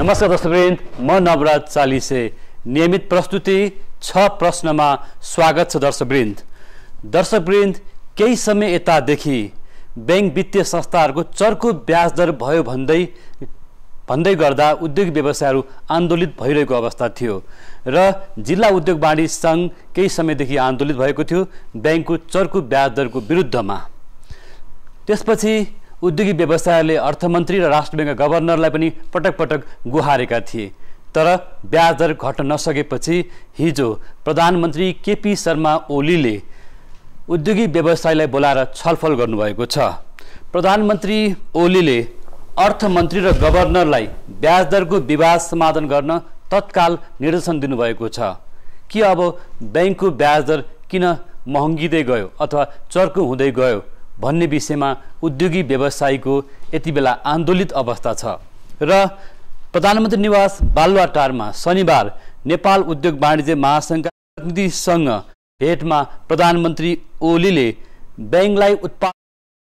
नमस्कार दर्शकवृन्द, म नवराज चालिसे। नियमित प्रस्तुति 6 प्रश्नमा स्वागत छ दर्शकवृन्द। दर्शकवृन्द, केही समय यतादेखि बैंक वित्तीय संस्थाहरूको चर्को ब्याज दर भयो भन्दै गर्दा उद्योग व्यवसायहरू आन्दोलित भइरहेको अवस्था थियो र जिल्ला उद्योग वाणिज्य संघ केही समयदेखि आन्दोलित भएको थियो बैंकको चर्को ब्याज दरको विरुद्धमा। त्यसपछि उद्योगी व्यवसायले अर्थमन्त्री र राष्ट्र बैंकका गभर्नरलाई पनि पटक पटक गुहारेका थिए, तर ब्याज दर घट्न नसकेपछि हिजो प्रधानमन्त्री केपी शर्मा ओलीले उद्योगी व्यवसायलाई बोलाएर छलफल गर्नुभएको छ। प्रधानमन्त्री ओलीले अर्थमन्त्री र गभर्नरलाई ब्याज दरको विवाद समाधान गर्न तत्काल निर्देशन दिनुभएको छ। कि अब बैंकको ब्याज दर किन महँगिँदै गयो अथवा चर्को हुँदै गयो भन्ने विषयमा उद्योगी व्यवसायीको यति बेला आन्दोलित अवस्था छ र प्रधानमन्त्री निवास बालुवाटारमा शनिबार नेपाल उद्योग वाणिज्य महासंघका प्रतिनिधिसँग भेटमा प्रधानमन्त्री ओलीले बैंकलाई उत्पादन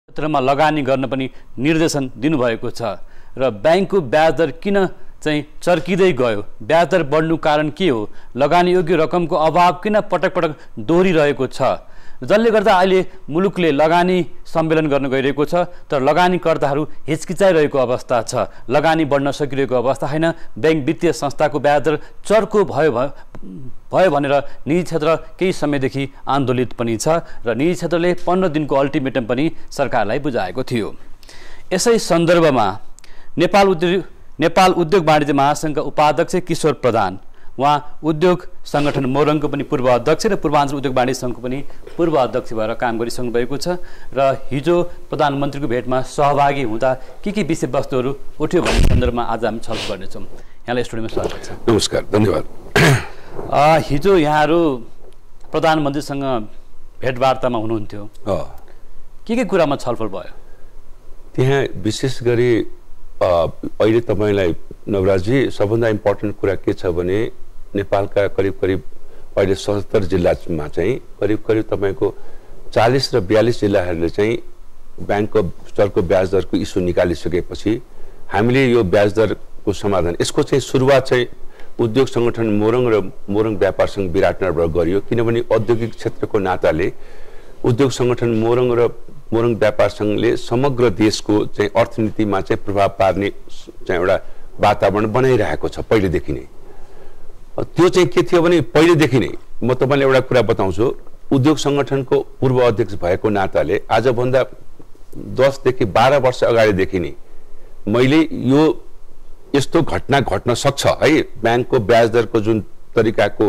क्षेत्रमा लगानी गर्न पनि निर्देशन दिनुभएको छ र बैंकको ब्याज दर किन चाहिँ चर्किँदै गयो, ब्याज दर बढ्नु कारण के हो, लगानी योग्य रकमको अभाव किन पटक पटक दोहोरिरहेको छ, जसले गर्दा अहिले मुलुकले लगानी सम्मेलन गर्न गइरहेको छ तर लगानीकर्ताहरू हिचकिचाइरहेको अवस्था छ। लगानी बढ्न सकिरहेको अवस्था छैन। बैंक वित्तीय संस्थाको ब्याज दर चर्को भयो भनेर निजी क्षेत्र केही समयदेखि आन्दोलित पनि छ र निजी क्षेत्रले 15 दिनको अल्टिमेटम पनि सरकारलाई बुझाएको थियो। यसै सन्दर्भमा नेपाल उद्योग वाणिज्य महासंघका उपाध्यक्ष किशोर प्रधान, उहाँ उद्योग संगठन मोरङको पनि पूर्व अध्यक्ष र पूर्वाञ्चल उद्योग वाणिज्य संघको पनि पूर्व अध्यक्ष भएर काम गरिसक्नु भएको छ र हिजो प्रधानमन्त्रीको भेटमा सहभागी हुँदा के विषयवस्तुहरू उठ्यो भन्ने सन्दर्भमा आज हामी छलफल गर्नेछौँ। यहाँलाई स्टुडियोमा स्वागत छ। नमस्कार, धन्यवाद। हिजो यहाँहरू प्रधानमन्त्रीसँग भेटवार्तामा हुनुहुन्थ्यो, के कुरामा छलफल भयो? त्यहाँ विशेष गरी अहिले तपाईलाई नवराजजी सबभन्दा इम्पोर्टेन्ट कुरा के छ भने नेपालका करिब अहिले 77 जिल्लामा चाहिँ करिब तपाईको 40 र 42 जिल्लाहरूले चाहिँ बैंकको चर्को ब्याज दरको इस्यु निकालिसकेपछि हामीले यो ब्याज दरको समाधान, यसको चाहिँ सुरुवात चाहिँ उद्योग संगठन मोरङ र मोरङ व्यापार संघ विराटनगरबाट गरियो। किनभने औद्योगिक क्षेत्रको नाताले उद्योग संगठन मोरङ र मोरङ व्यापार संघले समग्र देशको चाहिँ अर्थनीतिमा चाहिँ प्रभाव पार्ने चाहिँ एउटा वातावरण बनाइरहेको छ पहिलेदेखि नै। त्यो चाहिँ के थियो भने पहिलेदेखि नै म तपाईलाई एउटा कुरा बताउँछु, उद्योग संगठनको पूर्व अध्यक्ष भएको नाताले आजभन्दा 10 देखि 12 वर्ष अगाडिदेखि नै मैले यो यस्तो घटना घट्न सक्छ है, बैंकको ब्याज दरको जुन तरिकाको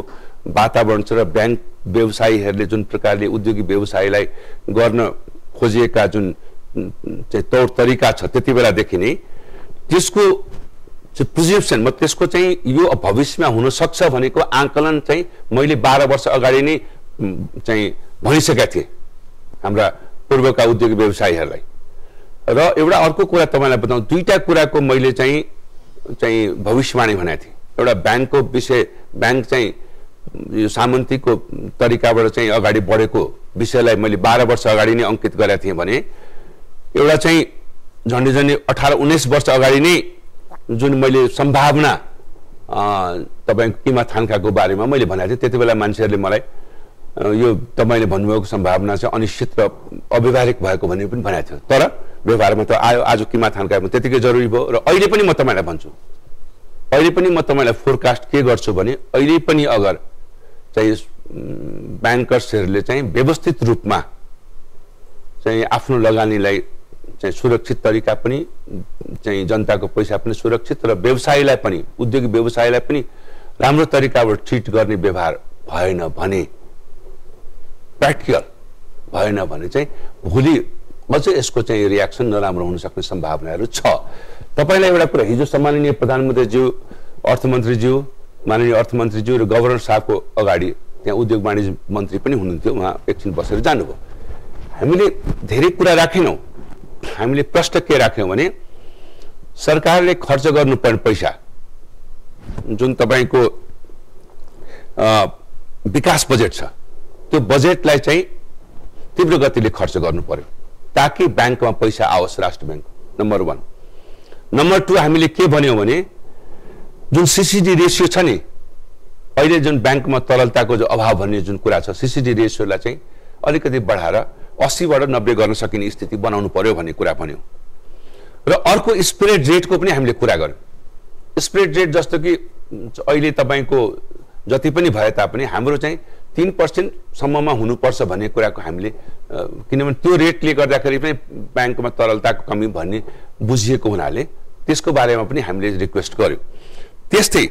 वातावरण छ र बैंक व्यवसायीहरूले जुन प्रकारले उद्योगी व्यवसायीलाई गर्न खोजिएका जुन चाहिँ तौर तरिका छ त्यति बेलादेखि नै त्यसको प्रिजेप्सन, म त्यसको चाहिँ यो भविष्यमा हुन सक्छ भनेको आकलन चाहिँ मैले 12 वर्ष अगाडि नै चाहिँ भनिसकेका थिएँ हाम्रा पूर्वका उद्योगी व्यवसायीहरूलाई। र एउटा अर्को कुरा तपाईलाई बताउँ, दुईटा कुराको मैले चाहिँ भविष्यवाणी भनेको थिएँ। एउटा बैंकको विषय, बैंक चाहिँ यो सामन्तीको तरिकाबाट चाहिँ अगाडि बढेको विषयलाई मैले 12 वर्ष अगाडि नै अंकित गरेका थिएँ भने एउटा चाहिँ झन्डै 18-19 वर्ष अगाडि नै जुन मैले सम्भावना तपाईको किमा थान्काको बारेमा मैले भनेको थिएँ, त्यति बेला मान्छेहरूले मलाई यो तपाईले भन्नुभएको सम्भावना चाहिँ अनिश्चित र अव्यवहारिक भएको भन्ने पनि भनेको थियो, तर व्यवहारमा त आयो। आज किमा थान्कामा त्यतिकै जरुरी भयो र अहिले पनि म तपाईलाई भन्छु, अहिले पनि म तपाईलाई फोरकास्ट के गर्छु भने अहिले पनि अगर चाहिँ बैंकर्सहरूले चाहिँ व्यवस्थित रूपमा चाहिँ आफ्नो लगानीलाई चाहिँ सुरक्षित तरिका पनि चाहिँ जनताको पैसा पनि सुरक्षित र व्यवसायीलाई पनि उद्योगी व्यवसायीलाई पनि राम्रो तरिकाबाट ट्रिट गर्ने व्यवहार भएन भने, प्र्याक्टिकल भएन भने चाहिँ भोलि अझ यसको चाहिँ रियाक्सन नराम्रो हुन सक्ने सम्भावनाहरू छ। तपाईलाई एउटा कुरा, हिजो सम्माननीय प्रधानमन्त्रीज्यू, अर्थमन्त्रीज्यू, माननीय अर्थमन्त्रीज्यू र गभर्नर साहबको अगाडि त्यहाँ उद्योग वाणिज्य मन्त्री पनि हुनुहुन्थ्यो, उहाँ एकछिन बसेर जानुभयो। हामीले धेरै कुरा राखेनौँ, हामीले प्रश्न के राख्यौँ भने सरकारले खर्च गर्नुपर्ने पैसा जुन तपाईको विकास बजेट छ त्यो बजेटलाई चाहिँ तीव्र गतिले खर्च गर्नु पर्यो ताकि बैंकमा पैसा आओस् राष्ट्र बैंक, नम्बर 1। नम्बर 2 हामीले के भन्यौं भने जुन सीसीडी रेसियो छ नि अहिले जुन ब्याङ्कमा तरलताको जो अभाव भन्ने जुन कुरा छ सीसीडी रेसियोलाई चाहिँ अलिकति बढाएर 80बाट 90 गर्न सकिने स्थिति बनाउनु पर्यो भन्ने कुरा भन्यो र अर्को स्प्रेड रेटको पनि हामीले कुरा गर्यौं स्प्रेड रेट जस्तो कि अहिले तपाईको जति पनि भए तापनि हाम्रो चाहिँ 3% सम्ममा हुनुपर्छ भन्ने कुराको हामीले किनभने त्यो रेटले गर्दाखेरि पनि ब्याङ्कमा तरलताको कमी भन्ने बुझिएको हुनाले त्यसको बारेमा पनि हामीले रिक्वेस्ट गर्यौं त्यस्तै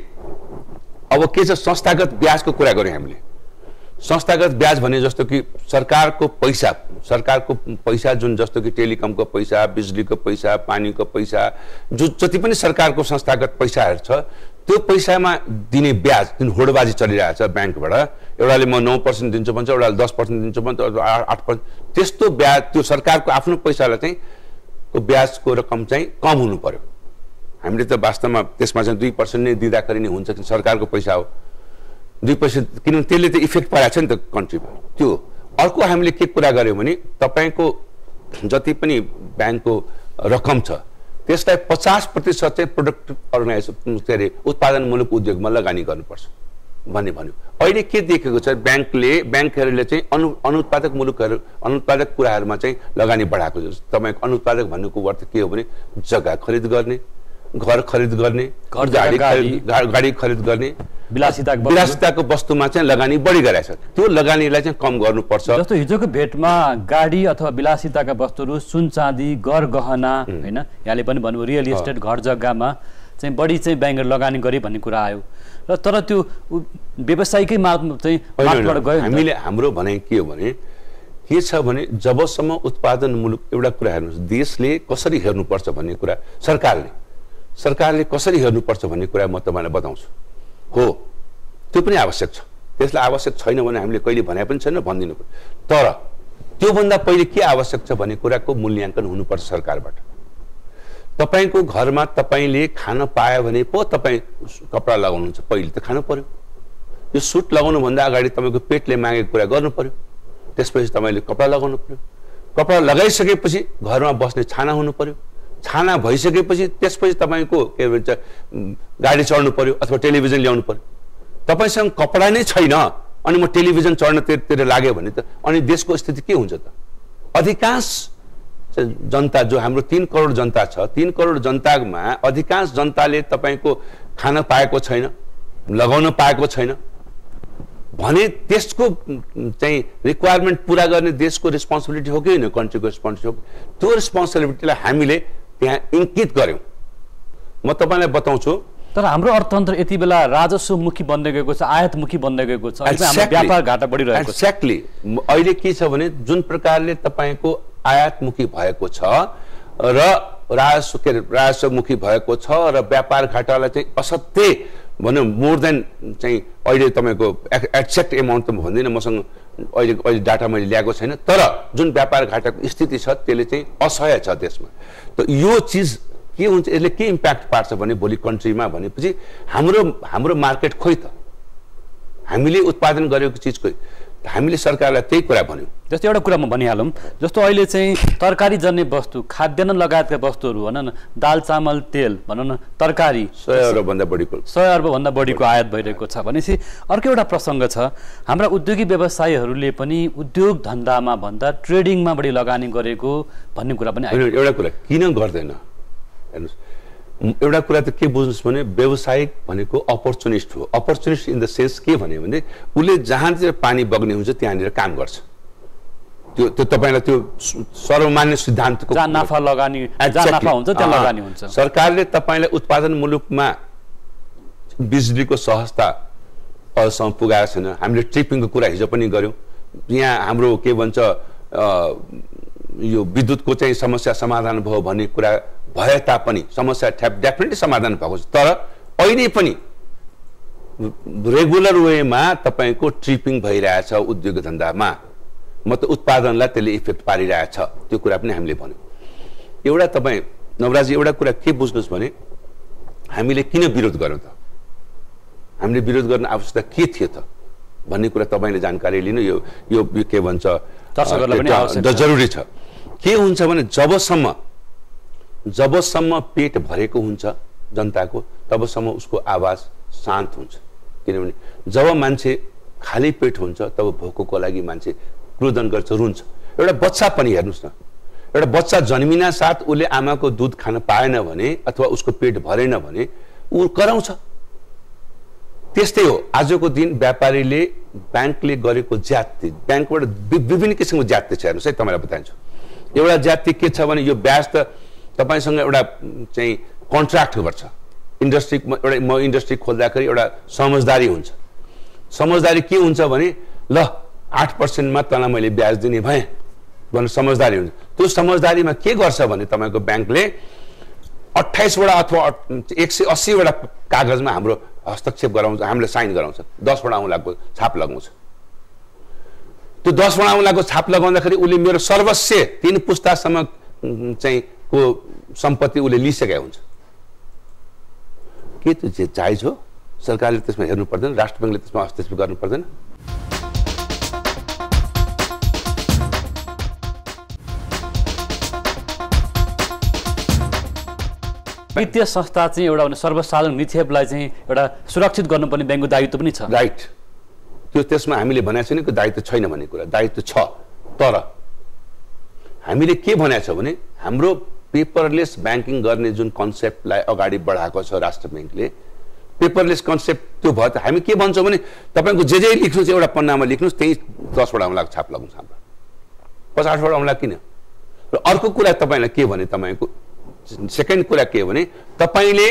अब के छ संस्थागत ब्याजको कुरा गर्यौं हामीले संस्थागत ब्याज भने जस्तो कि सरकारको पैसा जुन जस्तो कि टेलिकमको पैसा बिजुलीको पैसा पानीको पैसा जति पनि सरकारको संस्थागत पैसाहरू छ त्यो पैसामा दिने ब्याज जुन होडबाजी चलिरहेछ ब्याङ्कबाट एउटाले म 9% दिन्छु भन्छ एउटाले 10% दिन्छु भन्छ 8% त्यस्तो ब्याज त्यो सरकारको आफ्नो पैसालाई चाहिँ को ब्याजको रकम चाहिँ कम हुनु पर्यो हामीले त वास्तवमा त्यसमा चाहिँ 2% नै दिँदाखेरि नै हुन्छ कि सरकारको पैसा हो 2% किनभने त्यसले त इफेक्ट पारेको छ नि त कन्ट्रीमा त्यो अर्को हामीले के कुरा गर्यौं भने तपाईको जति पनि ब्याङ्कको रकम छ त्यसलाई 50% चाहिँ प्रोडक्टिभ अर्गनाइजेसन के अरे उत्पादनमूलक उद्योगमा लगानी गर्नुपर्छ भन्ने भन्यो अहिले के देखेको छ ब्याङ्कहरूले चाहिँ अनुत्पादक मुलुकहरू अनुत्पादक कुराहरूमा चाहिँ लगानी बढाएको छ तपाईको अनुत्पादक भन्नुको अर्थ के हो भने जग्गा खरिद गर्ने घर खरिद गर्ने गाडी खरिद गर्ने विलासिताको वस्तुमा चाहिँ लगानी बढी गरेछ त्यो लगानीलाई चाहिँ कम गर्नुपर्छ जस्तो हिजोको भेटमा गाडी अथवा विलासिताका वस्तुहरू सुन चाँदी गहना हैन यहाँले पनि भन्नु रियल एस्टेट घर जग्गामा चाहिँ बढी चाहिँ ब्याङ्कले लगानी गरे भन्ने कुरा आयो र तर त्यो व्यवसायिकै मार्गबाट गयो हामीले हाम्रो भनाइ के हो भने के छ भने जबसम्म उत्पादनमूलक एउटा कुरा हेर्नुस् देशले कसरी हेर्नुपर्छ भन्ने कुरा सरकारले कसरी हेर्नुपर्छ भन्ने कुरा म तपाईलाई बताउँछु हो त्यो पनि आवश्यक छ त्यसलाई आवश्यक छैन भने हामीले कहिले भने पनि छैन भन्दिनु तर त्यो भन्दा पहिले के आवश्यक छ भन्ने कुराको मूल्याङ्कन हुनुपर्छ सरकारबाट तपाईको घरमा तपाईले खान पाए भने पो तपाई कपडा लगाउनुहुन्छ पहिले त खानु पर्यो यो सुट लगाउनु भन्दा अगाडि तपाईको पेटले मागेको कुरा गर्नु पर्यो त्यसपछि तपाईले कपडा लगाउनु पर्यो कपडा लगाइसकेपछि घरमा बस्ने छाना हुनु पर्यो छाना भइसकेपछि त्यसपछि तपाईको के भन्छ गाडी चढ्नु पर्यो अथवा टेलिभिजन ल्याउनु पर्यो तपाईसँग कपडा नै छैन अनि म टेलिभिजन चढ्न तिर लाग्यो भने त अनि देशको स्थिति के हुन्छ त अधिकांश जनता जो हाम्रो 3 करोड जनता छ 3 करोड जनतामा अधिकांश जनताले तपाईको खान पाएको छैन लगाउन पाएको छैन भने त्यसको चाहिँ रिक्वायरमेन्ट पूरा गर्ने देशको रिस्पोन्सिबिलिटी हो कि हैन कन्ट्रीको रिस्पोन्सिबिलिटी हो त्यो रिस्पोन्सिबिलिटीलाई हामीले त्यहाँ इंकित गर्यौं म तपाईलाई बताउँछु तर हाम्रो अर्थतन्त्र यति बेला राजस्वमुखी बन्दै गएको छ आयातमुखी बन्दै गएको छ अहिले हाम्रो व्यापार घाटा बढिरहेको छ एक्ज्याक्टली अहिले के छ भने जुन प्रकारले तपाईको आयातमुखी भएको छ र राजस्वमुखी भएको छ र व्यापार घाटालाई चाहिँ असत्य भन्नु मोर देन चाहिँ अहिले तपाईको एक्ज्याक्ट एमाउन्ट त भन्दिन मसँग अहिले डाटा मैले ल्याएको छैन तर जुन व्यापार घाटाको स्थिति छ त्यसले चाहिँ असह्य छ देशमा त यो चीज के हुन्छ यसले के इम्प्याक्ट पार्छ भने भोलि कन्ट्रीमा भनेपछि हाम्रो मार्केट खोइ त हामीले उत्पादन गरेको चीज खोइ हामीले सरकारलाई त्यही कुरा भन्यौं जस्तो एउटा कुरा म भनिहालौं जस्तो अहिले चाहिँ तरकारी जन्य वस्तु खाद्यान्न लगायतका वस्तुहरू भन न दाल चामल तेल भन न तरकारी 100 अर्ब भन्दा बढीको आयात भइरहेको छ भनेपछि अर्को एउटा प्रसंग छ हाम्रा उद्योगी व्यवसायीहरूले पनि उद्योग धन्दामा भन्दा ट्रेडिङमा बढी लगानी गरेको भन्ने कुरा पनि आयो एउटा कुरा किन गर्दैन हेर्नुस् एउटा कुरा त के बुझ्नुस् भने व्यवसायिक भनेको अपर्चुनिस्ट हो अपर्चुनिस्ट इन द सेन्स के भने उले जहाँतिर पानी बग्ने हुन्छ त्यहाँनिर काम गर्छ त्यो तपाईलाई त्यो सर्वमान्य सिद्धान्तको जहाँ नाफा लगानी जहाँ नाफा हुन्छ त्यहाँ लगानी हुन्छ सरकारले तपाईलाई उत्पादन मुलुकमा बिजुलीको सहजता अझसम्म पुगाएको छैन हामीले ट्रिपिङको कुरा हिजो पनि गर्यौं यहाँ हाम्रो के भन्छ यो विद्युतको चाहिँ समस्या समाधान भयो भन्ने कुरा भए तापनि समस्या डेफिनेटली समाधान भएको छ तर अहिले पनि रेगुलर वेमा तपाईको ट्रिपिङ भइरहेछ उद्योग धन्दामा मतलब उत्पादनलाई त्यसले इफेक्ट पारिरहेछ त्यो कुरा पनि हामीले भन्यौं एउटा तपाई नवराजी एउटा कुरा के बुझ्नुस् भने हामीले किन विरोध गर्यौं त हामीले विरोध गर्न आवश्यकता के थियो त भन्ने कुरा तपाईले जानकारी लिनु यो के भन्छ दर्शकहरुलाई पनि आवश्यक जरुरी छ के हुन्छ भने जबसम्म पेट भरेको हुन्छ जनताको, तबसम्म उसको आवाज शान्त हुन्छ। किनभने जब मान्छे खाली पेट हुन्छ तब भोकको लागि मान्छे क्रोधन गर्छ, रुन्छ। एउटा बच्चा पनि हेर्नुस् न, एउटा बच्चा जन्मिना साथ उसले आमाको दूध खान पाएन भने अथवा उसको पेट भरेन भने ऊ कराउँछ। त्यस्तै हो आजको दिन व्यापारीले ब्याङ्कले गरेको ज्यादती, ब्याङ्कबाट विभिन्न किसिमको ज्यादती छ। हेर्नुहोस् है, तपाईँलाई बताइन्छु। एउटा ज्यादती के छ भने यो ब्याज त तपाईँसँग एउटा चाहिँ कन्ट्र्याक्ट गर्छ इन्डस्ट्री, एउटा म इन्डस्ट्री खोल्दाखेरि एउटा समझदारी हुन्छ। समझदारी के हुन्छ भने ल 8%मा तँलाई मैले ब्याज दिने भएँ भन्ने समझदारी हुन्छ। त्यो समझदारीमा के गर्छ भने तपाईँको ब्याङ्कले 28 वटा अथवा 180 वटा कागजमा हाम्रो हस्तक्षेप गराउँछ, हामीले साइन गराउँछ, 10 वटा औँलाको छाप लगाउँछ। त्यो 10 वटा औँलाको छाप लगाउँदाखेरि उसले मेरो सर्वस्व 3 पुस्तासम्म चाहिँ को सम्पत्ति उसले लिइसकेको हुन्छ। के त्यो जायज हो? सरकारले त्यसमा हेर्नु पर्दैन, राष्ट्र ब्याङ्कले त्यसमा हस्तक्षेप गर्नु पर्दैन? वित्तीय संस्था चाहिँ एउटा सर्वसाधारण निक्षेपलाई चाहिँ एउटा सुरक्षित गर्नुपर्ने ब्याङ्कको दायित्व पनि छ। राइट, त्यो त्यसमा हामीले भनेको छैन कि दायित्व छैन भन्ने कुरा, दायित्व छ। तर हामीले के भनेको छ भने हाम्रो पेपरलेस ब्याङ्किङ गर्ने जुन कन्सेप्टलाई अगाडि बढाएको छ राष्ट्र ब्याङ्कले, पेपरलेस कन्सेप्ट त्यो भयो त हामी के भन्छौँ भने तपाईँको जे लेख्नुहोस् एउटा पन्नामा लेख्नुहोस्, त्यही 10 वटा औँलाको छाप लगाउँछ हाम्रो, 50 वटा औँला किन? र अर्को कुरा तपाईँलाई के भने, तपाईँको सेकेन्ड कुरा के भने तपाईँले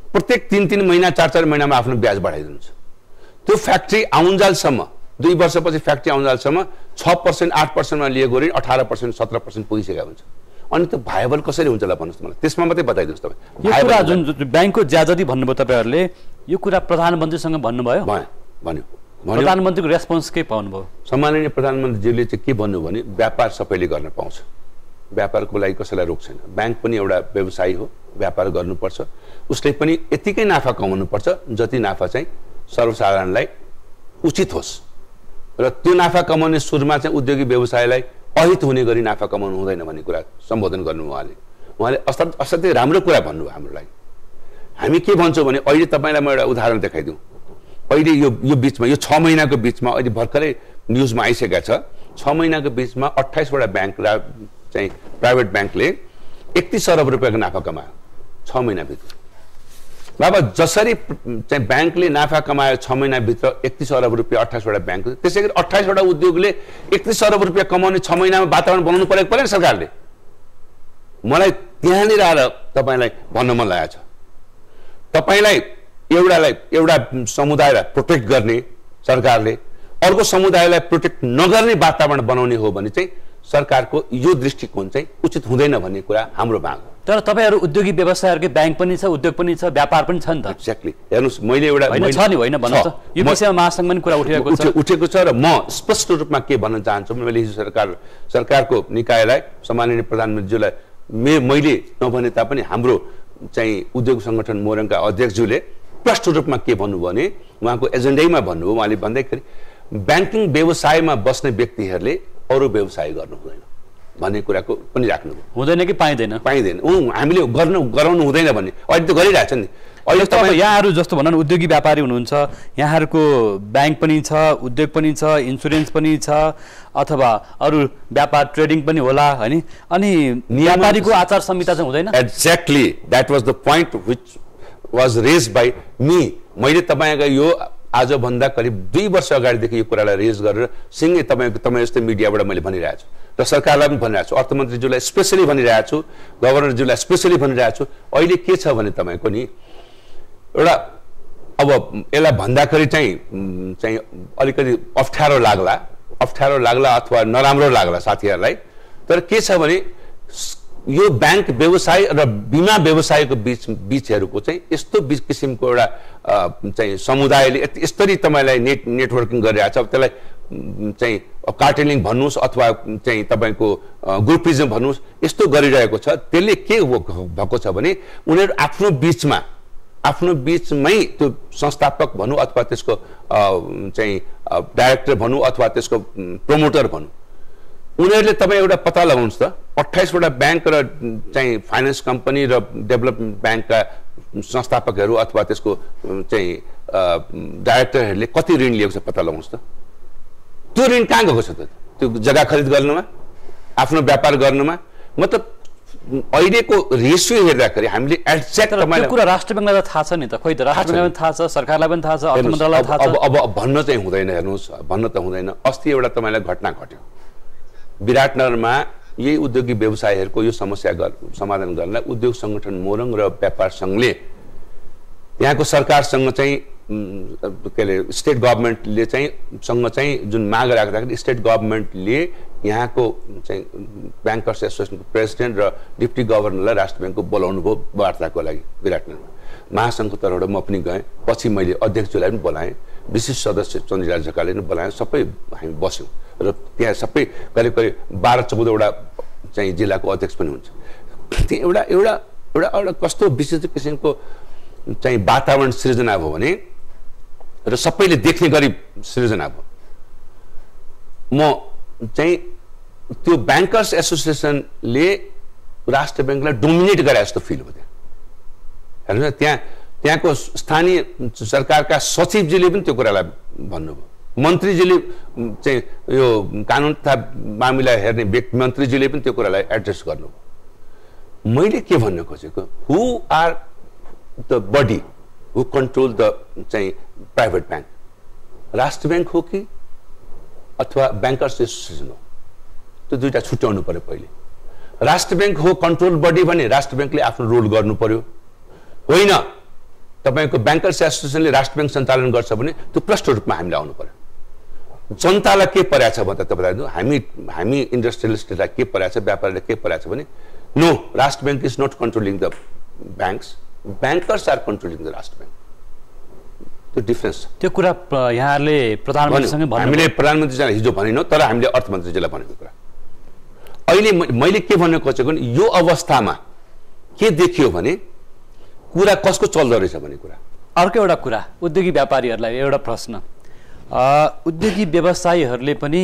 प्रत्येक 3-3 महिना 4-4 महिनामा आफ्नो ब्याज बढाइदिनुहुन्छ। त्यो फ्याक्ट्री आउन्जालसम्म 2 वर्षपछि फ्याक्ट्री आउन्जालसम्म 6%, 8%मा लिएको ऋण 18%, 17% पुगिसकेको हुन्छ। अनि त्यो भाइबल कसरी हुन्छ ल भन्नुहोस् मलाई, त्यसमा मात्रै बताइदिनुहोस् तपाईँ। यो कुरा जुन ब्याङ्कको ज्यादती भन्नुभयो तपाईँहरूले, यो कुरा प्रधानमन्त्रीसँग भन्नुभयो? भन्यो। प्रधानमन्त्रीको रेस्पोन्स के पाउनुभयो? सम्माननीय प्रधानमन्त्रीजीले चाहिँ के भन्नु भने व्यापार सबैले गर्न पाउँछ, व्यापारको लागि कसैलाई रोक छैन। ब्याङ्क पनि एउटा व्यवसायी हो, व्यापार गर्नुपर्छ, उसले पनि यतिकै नाफा कमाउनुपर्छ जति नाफा चाहिँ सर्वसाधारणलाई उचित होस्। र त्यो नाफा कमाउने सुरुमा चाहिँ उद्योगी व्यवसायलाई अहित हुने गरी नाफा कमाउनु हुँदैन भन्ने कुरा सम्बोधन गर्नु उहाँले असाध्यै राम्रो कुरा भन्नुभयो हाम्रो लागि। हामी के भन्छौँ भने अहिले तपाईँलाई म एउटा उदाहरण देखाइदिउँ। अहिले यो बिचमा यो 6 महिनाको बिचमा अहिले भर्खरै न्युजमा आइसकेका छ, 6 महिनाको बिचमा 28 वटा ब्याङ्क चाहिँ प्राइभेट ब्याङ्कले 31 अरब रुपियाँको नाफा कमायो 6 महिनाभित्र। बाबा जसरी चाहिँ ब्याङ्कले नाफा कमायो 6 महिनाभित्र 31 अरब रुपियाँ 28 वटा ब्याङ्क, त्यसै गरी 28 वटा उद्योगले 31 अरब रुपियाँ कमाउने 6 महिनामा वातावरण बनाउनु परेन सरकारले? मलाई त्यहाँनिर आएर तपाईँलाई भन्न मन लागेको छ, तपाईँलाई एउटा समुदायलाई प्रोटेक्ट गर्ने सरकारले अर्को समुदायलाई प्रोटेक्ट नगर्ने वातावरण बनाउने हो भने चाहिँ सरकारको यो दृष्टिकोण चाहिँ उचित हुँदैन भन्ने कुरा हाम्रो माग हो। तर तपाईँहरू उद्योगी व्यवसायहरूकै ब्याङ्क पनि छ, उद्योग पनि छ, व्यापार पनि छ नि त? एक्ज्याक्टली। हेर्नुहोस् मैले एउटा छ नि, होइन भन्नुहोस् त, यो विषयमा महासङ्घ पनि कुरा उठेको छ र म स्पष्ट रूपमा के भन्न चाहन्छु, मैले सरकारको निकायलाई सम्माननीय प्रधानमन्त्रीज्यूलाई मैले नभने तापनि हाम्रो चाहिँ उद्योग सङ्गठन मोरङका अध्यक्षज्यूले स्पष्ट रूपमा के भन्नुभयो भने उहाँको एजेन्डैमा भन्नुभयो, उहाँले भन्दाखेरि ब्याङ्किङ व्यवसायमा बस्ने व्यक्तिहरूले अरू व्यवसाय गर्नु हुँदैन भन्ने कुराको पनि राख्नुभयो। हुँदैन कि पाइँदैन? पाइँदैन, हामीले गराउनु हुँदैन भन्ने अहिले त गरिरहेछ नि। अहिले तपाईँ यहाँहरू जस्तो भनौँ न उद्योगी व्यापारी हुनुहुन्छ, यहाँहरूको ब्याङ्क पनि छ, उद्योग पनि छ, इन्सुरेन्स पनि छ, अथवा अरू व्यापार ट्रेडिङ पनि होला हैन? अनि व्यापारीको आचार संहिता चाहिँ हुँदैन? Exactly, that was the point which was raise by me. मैले तपाईँको यो आजभन्दा करिब 2 वर्ष अगाडिदेखि यो कुरालाई रेज गरेर सिङ्गे तपाईँ जस्तै मिडियाबाट मैले भनिरहेको छु र सरकारलाई पनि भनिरहेको छु, अर्थमन्त्रीज्यूलाई स्पेसली भनिरहेको छु, गभर्नरज्यूलाई स्पेसली भनिरहेको छु। अहिले के छ भने तपाईँको नि एउटा अब यसलाई भन्दाखेरि चाहिँ अलिकति अप्ठ्यारो लाग्ला अथवा नराम्रो लाग्ला साथीहरूलाई। तर के छ भने यो ब्याङ्क व्यवसाय र बिमा व्यवसायको बीचहरूको चाहिँ यस्तो किसिमको एउटा चाहिँ समुदायले यसरी तपाईँलाई नेटवर्किङ गरिरहेको छ, त्यसलाई चाहिँ कार्टेलिङ भन्नुहोस् अथवा चाहिँ तपाईँको ग्रुपिजम भन्नुहोस्, यस्तो गरिरहेको छ। त्यसले के भएको छ भने उनीहरू आफ्नो बीचमै त्यो संस्थापक भनौँ अथवा त्यसको चाहिँ डाइरेक्टर भनौँ अथवा त्यसको प्रमोटर भनौँ, उनीहरूले तपाईँ एउटा पत्ता लगाउनुहोस् त 28 वटा ब्याङ्क र चाहिँ फाइनेन्स कम्पनी र डेभलपमेन्ट ब्याङ्कका संस्थापकहरू अथवा त्यसको चाहिँ डाइरेक्टरहरूले कति ऋण लिएको छ पत्ता लगाउनुहोस् त। त्यो ऋण कहाँ गएको छ त? त्यो जग्गा खरिद गर्नुमा, आफ्नो व्यापार गर्नुमा। मतलब अहिलेको रेसियो हेर्दाखेरि हामीले एक्ज्याक्ट त्यो कुरा राष्ट्र बैंकलाई थाहा छ नि त, खोइ त राष्ट्र बैंकलाई थाहा छ, सरकारलाई पनि थाहा छ, अर्थ मन्त्रालयलाई थाहा छ। अब भन्न चाहिँ हुँदैन, हेर्नुहोस्, भन्न त हुँदैन। अस्ति एउटा तपाईँलाई घटना घट्यो विराटनगरमा। यही उद्योगी व्यवसायीहरूको यो समस्या समाधान गर्नलाई उद्योग संगठन मोरङ र व्यापार सङ्घले यहाँको सरकारसँग चाहिँ के अरे स्टेट गभर्मेन्टले चाहिँ सँग चाहिँ जुन माग राख्दाखेरि स्टेट गभर्मेन्टले यहाँको चाहिँ ब्याङ्कर्स एसोसिएसनको प्रेसिडेन्ट र डिप्टी गभर्नरलाई राष्ट्र ब्याङ्कको बोलाउनु भयो वार्ताको लागि विराटनगरमा। महासङ्घको तर्फबाट म पनि गएँ, पछि मैले अध्यक्षज्यूलाई पनि बोलाएँ, विशिष्ट सदस्य चन्द्रराज झकाले पनि बोलाएँ, सबै हामी बस्यौँ र त्यहाँ सबै करिब करिब 12-14वटा चाहिँ जिल्लाको अध्यक्ष पनि हुन्छ। त्यो एउटा एउटा एउटा एउटा कस्तो विशिष्ट किसिमको चाहिँ वातावरण सृजना भयो भने र सबैले देख्ने गरी सृजना भयो। म चाहिँ त्यो ब्याङ्कर्स एसोसिएसनले राष्ट्र ब्याङ्कलाई डोमिनेट गरे जस्तो फिल भयो। हेर्नुहोस्, त्यहाँको स्थानीय सरकारका सचिवजीले पनि त्यो कुरालाई भन्नुभयो, मन्त्रीजीले चाहिँ यो कानुन तथा मामिला हेर्ने व्यक्ति मन्त्रीजीले पनि त्यो कुरालाई एड्रेस गर्नुभयो। मैले के भन्न खोजेको, who are the body who control the चाहिँ प्राइभेट ब्याङ्क? राष्ट्र ब्याङ्क हो कि अथवा ब्याङ्कर्स एसोसिएसन हो? त्यो दुईटा छुट्याउनु पर्यो। पहिले राष्ट्र ब्याङ्क हो कन्ट्रोल बडी भने राष्ट्र ब्याङ्कले आफ्नो रोल गर्नु पर्यो, होइन तपाईँको ब्याङ्कर्स एसोसिएसनले राष्ट्र ब्याङ्क सञ्चालन गर्छ भने त्यो प्रष्ट रूपमा हामीले आउनु पर्यो। जनतालाई के परेको छ भन्दा तपाईँलाई हामी इन्डस्ट्रियलिस्टलाई के परेको छ, व्यापारीलाई के परेको छ भने no, Rastra bank is not controlling the banks, bankers are controlling the Rastra bank. त्यो डिफरेन्स छ। त्यो कुरा यहाँहरूले प्रधानमन्त्रीसँग हामीले प्रधानमन्त्रीसँग हिजो भनेनौँ, तर हामीले अर्थमन्त्रीजीलाई भनेको कुरा। अहिले मैले के भन्न खोजेको भने यो अवस्थामा के देखियो भने कुरा कसको चल्दो रहेछ भन्ने कुरा। अर्को एउटा कुरा, उद्योगी व्यापारीहरूलाई एउटा प्रश्न, उद्योगी व्यवसायीहरूले पनि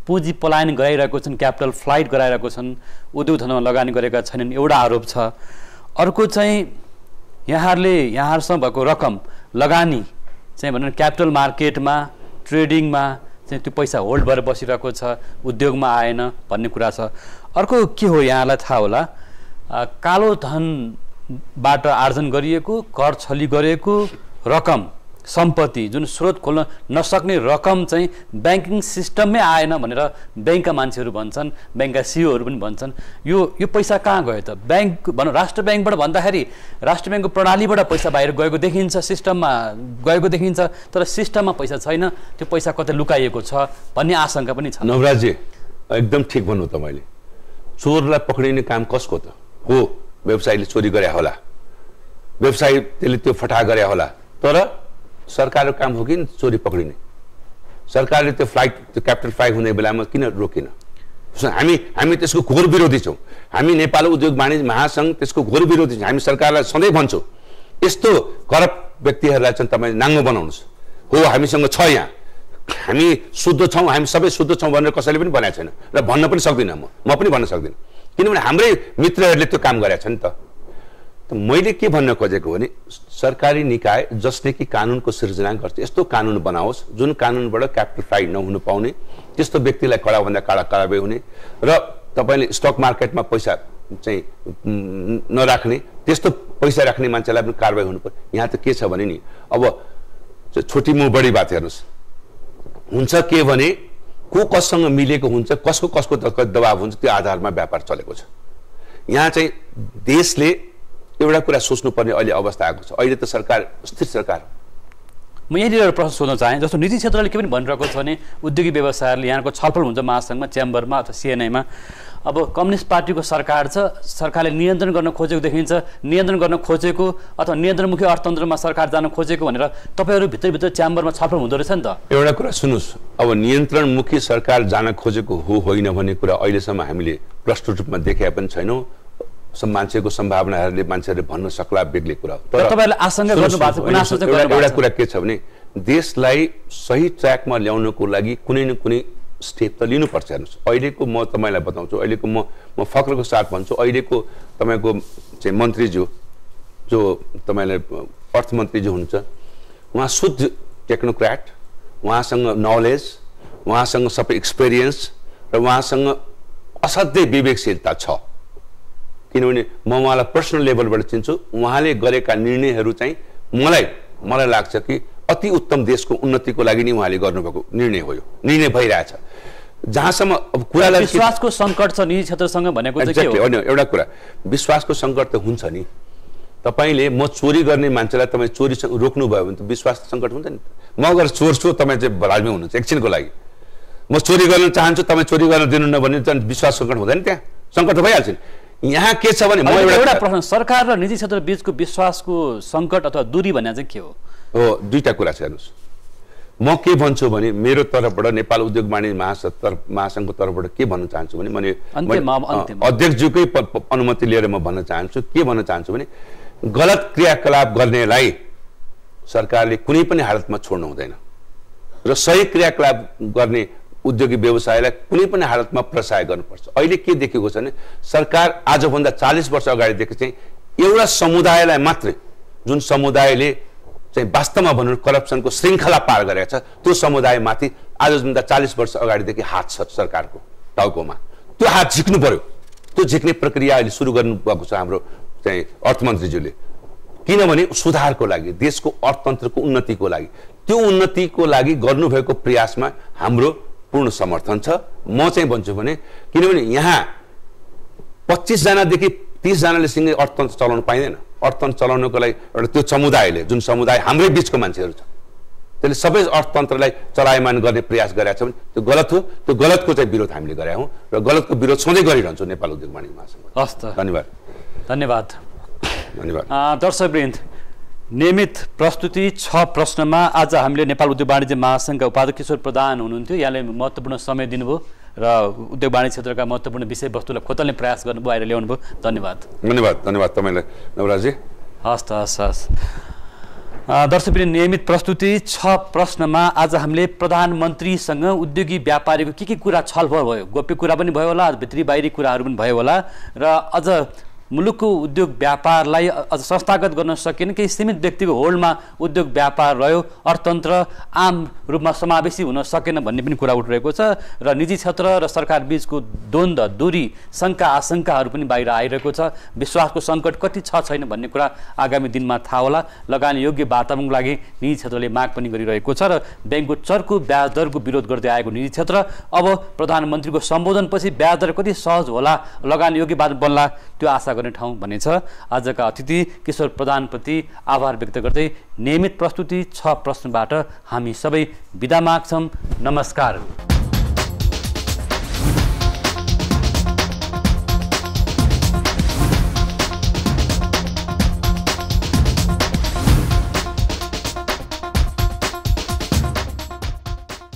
पुँजी पलायन गराइरहेको छन्, क्यापिटल फ्लाइट गराइरहेको छन्, उद्योग धन्दामा लगानी गरेका छैनन्, एउटा आरोप छ। अर्को चाहिँ यहाँहरूसँग भएको रकम लगानी चाहिँ भनौँ क्यापिटल मार्केटमा ट्रेडिङमा चाहिँ त्यो पैसा होल्ड भएर बसिरहेको छ, उद्योगमा आएन भन्ने कुरा छ। अर्को के हो यहाँलाई थाहा होला, कालो धनबाट आर्जन गरिएको, कर छली गरेको रकम, सम्पत्ति जुन स्रोत खोल्न नसक्ने रकम चाहिँ ब्याङ्किङ सिस्टममै आएन भनेर ब्याङ्कका मान्छेहरू भन्छन्, ब्याङ्कका सिओहरू पनि भन्छन्। यो पैसा कहाँ गयो त? ब्याङ्क भनौँ राष्ट्र ब्याङ्कबाट भन्दाखेरि राष्ट्र ब्याङ्कको प्रणालीबाट पैसा बाहिर गएको देखिन्छ, सिस्टममा गएको देखिन्छ, तर सिस्टममा पैसा छैन, त्यो पैसा कतै लुकाइएको छ भन्ने आशंका पनि छ। नवराजी एकदम ठिक भन्नु तपाईँले। चोरलाई पक्रिने काम कसको त हो? व्यवसायीले चोरी गरे होला, व्यवसायीले त्यो फटा गरे होला, तर सरकारको काम हो कि चोरी पक्रिने? सरकारले त्यो क्यापिटल फ्लाइट हुने बेलामा किन रोकेन? हामी त्यसको घोर विरोधी छौँ। हामी नेपाल उद्योग वाणिज्य महासङ्घ त्यसको घोर विरोधी छौँ। हामी सरकारलाई सधैँ भन्छौँ यस्तो करप्ट व्यक्तिहरूलाई चाहिँ तपाईँ नाङ्गो बनाउनुहोस्। हो, हामीसँग छ, यहाँ हामी शुद्ध छौँ, हामी सबै शुद्ध छौँ भनेर कसैले पनि भनेको छैन र भन्न पनि सक्दिनँ, म पनि भन्न सक्दिनँ, किनभने हाम्रै मित्रहरूले त्यो काम गरेका छन्। त मैले के भन्न खोजेको भने सरकारी निकाय जसले कि कानुनको सिर्जना गर्छ, यस्तो कानुन बनाओस् जुन कानुनबाट क्यापिटल फ्लाइट नहुनु पाउने, त्यस्तो व्यक्तिलाई कडाभन्दा कडा कारबाही हुने र तपाईँले स्टक मार्केटमा पैसा चाहिँ नराख्ने, त्यस्तो पैसा राख्ने मान्छेलाई पनि कारबाही हुनु पर्यो। यहाँ त के छ भने नि, अब छोटी मुह बढी बात हेर्नुहोस्, हुन्छ के भने को कससँग मिलेको हुन्छ, कसको दबाब हुन्छ, त्यो आधारमा व्यापार चलेको छ। यहाँ चाहिँ देशले एउटा कुरा सोच्नुपर्ने अहिले अवस्था आएको छ। अहिले त सरकार स्थिर सरकार। म यहाँनिर एउटा प्रश्न सोध्न चाहेँ, जस्तो नीति क्षेत्रले के पनि भनिरहेको छ भने उद्योगी व्यवसायहरूले यहाँको छलफल हुन्छ महासङ्घमा, च्याम्बरमा अथवा सिएनआईमा, अब कम्युनिस्ट पार्टीको सरकार छ, सरकारले नियन्त्रण गर्न खोजेको देखिन्छ, नियन्त्रण गर्न खोजेको अथवा नियन्त्रणमुखी अर्थतन्त्रमा सरकार जान खोजेको भनेर तपाईँहरू भित्रभित्र च्याम्बरमा छलफल हुँदो रहेछ नि त। एउटा कुरा सुन्नुहोस्, अब नियन्त्रणमुखी सरकार जान खोजेको हो होइन भन्ने कुरा अहिलेसम्म हामीले प्रष्ट रूपमा देखेका पनि छैनौँ। मान्छेको सम्भावनाहरूले मान्छेहरूले भन्न सक्ला बेग्लै कुरा हो। तर तपाईँले आशंका गर्नुभएको एउटा कुरा के छ भने देशलाई सही ट्र्याकमा ल्याउनको लागि कुनै न कुनै स्टेप त लिनुपर्छ। हेर्नुहोस्, अहिलेको म तपाईँलाई बताउँछु, अहिलेको म फक्रको साथ भन्छु, अहिलेको तपाईँको चाहिँ मन्त्रीज्यू जो तपाईँले अर्थमन्त्री जो हुनुहुन्छ उहाँ शुद्ध टेक्नोक्र्याट, उहाँसँग नलेज, उहाँसँग सबै एक्सपिरियन्स र उहाँसँग असाध्यै विवेकशीलता छ। किनभने म उहाँलाई पर्सनल लेभलबाट चिन्छु। उहाँले गरेका निर्णयहरू चाहिँ मलाई लाग्छ कि अति उत्तम देशको उन्नतिको लागि नै उहाँले गर्नुभएको निर्णय हो। यो निर्णय भइरहेछ। जहाँसम्म अब कुरालाई विश्वासको सङ्कट छ निजी क्षेत्रसँग भनेको चाहिँ के हो? एउटा कुरा, विश्वासको सङ्कट त हुन्छ नि। तपाईँले म चोरी गर्ने मान्छेलाई तपाईँ चोरी रोक्नुभयो भने त विश्वास सङ्कट हुन्छ नि। म अगर चोर छु, तपाईँ चाहिँ भलाजमै हुनुहुन्छ एकछिनको लागि। म चोरी गर्न चाहन्छु, तपाईँ चोरी गर्न दिनुहुन्न भने चाहिँ विश्वास सङ्कट हुँदैन, त्यहाँ सङ्कट त भइहाल्छ नि। यहाँ के छ भने म एउटा प्रश्न, सरकार र निजी क्षेत्र बीचको विश्वासको सङ्कट अथवा दूरी भन्ने चाहिँ के हो? दुईटा कुरा छ हेर्नुहोस्। म के भन्छु भने मेरो तर्फबाट नेपाल उद्योग वाणिज्य महासङ्घको तर्फबाट के भन्न चाहन्छु भने मैले अध्यक्षज्यूकै अनुमति लिएर म भन्न चाहन्छु, के भन्न चाहन्छु भने गलत क्रियाकलाप गर्नेलाई सरकारले कुनै पनि हालतमा छोड्नु हुँदैन र सही क्रियाकलाप गर्ने उद्योगी व्यवसायलाई कुनै पनि हालतमा प्रोत्साहन गर्नुपर्छ। अहिले के देखेको छ भने सरकार आजभन्दा 40 वर्ष अगाडिदेखि चाहिँ एउटा समुदायलाई मात्रै, जुन समुदायले चाहिँ वास्तवमा भनौँ करप्सनको श्रृङ्खला पार गरेको छ, त्यो समुदायमाथि आजभन्दा 40 वर्ष अगाडिदेखि हात छ सरकारको टाउकोमा। त्यो हात झिक्नु पर्यो। त्यो झिक्ने प्रक्रिया अहिले सुरु गर्नुभएको छ हाम्रो चाहिँ अर्थमन्त्रीज्यूले। किनभने सुधारको लागि, देशको अर्थतन्त्रको उन्नतिको लागि, त्यो उन्नतिको लागि गर्नुभएको प्रयासमा हाम्रो पूर्ण समर्थन छ। म चाहिँ भन्छु भने किनभने यहाँ 25 जनादेखि 30 जनाले सँगै अर्थतन्त्र चलाउन पाइँदैन। अर्थतन्त्र चलाउनको लागि एउटा त्यो समुदायले, जुन समुदाय हाम्रै बिचको मान्छेहरू छ, त्यसले सबै अर्थतन्त्रलाई चलायमान गर्ने प्रयास गरेको छ भने त्यो गलत हो। त्यो गलतको चाहिँ विरोध हामीले गरेका हौँ र गलतको विरोध सधैँ गरिरहन्छौँ नेपाल उद्योग वाणिज्य महासङ्घ। हस् त, धन्यवाद। धन्यवाद। धन्यवाद। दर्शकवृन्द, नियमित प्रस्तुति 6 प्रश्नमा आज हामीले नेपाल उद्योग वाणिज्य महासङ्घका उपाध्यक्ष किशोर प्रधान हुनुहुन्थ्यो। यहाँले महत्त्वपूर्ण समय दिनुभयो र उद्योग वाणिज्य क्षेत्रका महत्त्वपूर्ण विषयवस्तुलाई खोतल्ने प्रयास गर्नुभयो, आएर ल्याउनुभयो। धन्यवाद। धन्यवाद। धन्यवाद तपाईँलाई नवराजी। हस् त, हस्। दर्शकवृन्द, नियमित प्रस्तुति 6 प्रश्नमा आज हामीले प्रधानमन्त्रीसँग उद्योगी व्यापारीको के कुरा छलफल भयो, गोप्य कुरा पनि भयो होला, भित्री बाहिरी कुराहरू पनि भयो होला र अझ मुलुकको उद्योग व्यापारलाई अझ संस्थागत गर्न सकिने केही सीमित व्यक्तिको होल्डमा उद्योग व्यापार रह्यो, अर्थतन्त्र आम रूपमा समावेशी हुन सकेन भन्ने पनि कुरा उठिरहेको छ र निजी क्षेत्र र सरकार बीचको द्वन्द्व, दूरी, शङ्का आशंकाहरू पनि बाहिर आइरहेको छ। विश्वासको सङ्कट कति छ छैन भन्ने कुरा आगामी दिनमा थाहा होला। लगानी योग्य वातावरणको लागि निजी क्षेत्रले माग पनि गरिरहेको छ र ब्याङ्कको चर्को ब्याज दरको विरोध गर्दै आएको निजी क्षेत्र अब प्रधानमन्त्रीको सम्बोधनपछि ब्याज दर कति सहज होला, लगानी योग्य वातावरण बन्ला, त्यो आशा गर्ने ठाउँ बनेछ। आजका अतिथि किशोर प्रधानप्रति आभार व्यक्त गर्दै नियमित प्रस्तुति 6 प्रश्नबाट हामी सबै बिदा माग्छौँ। नमस्कार।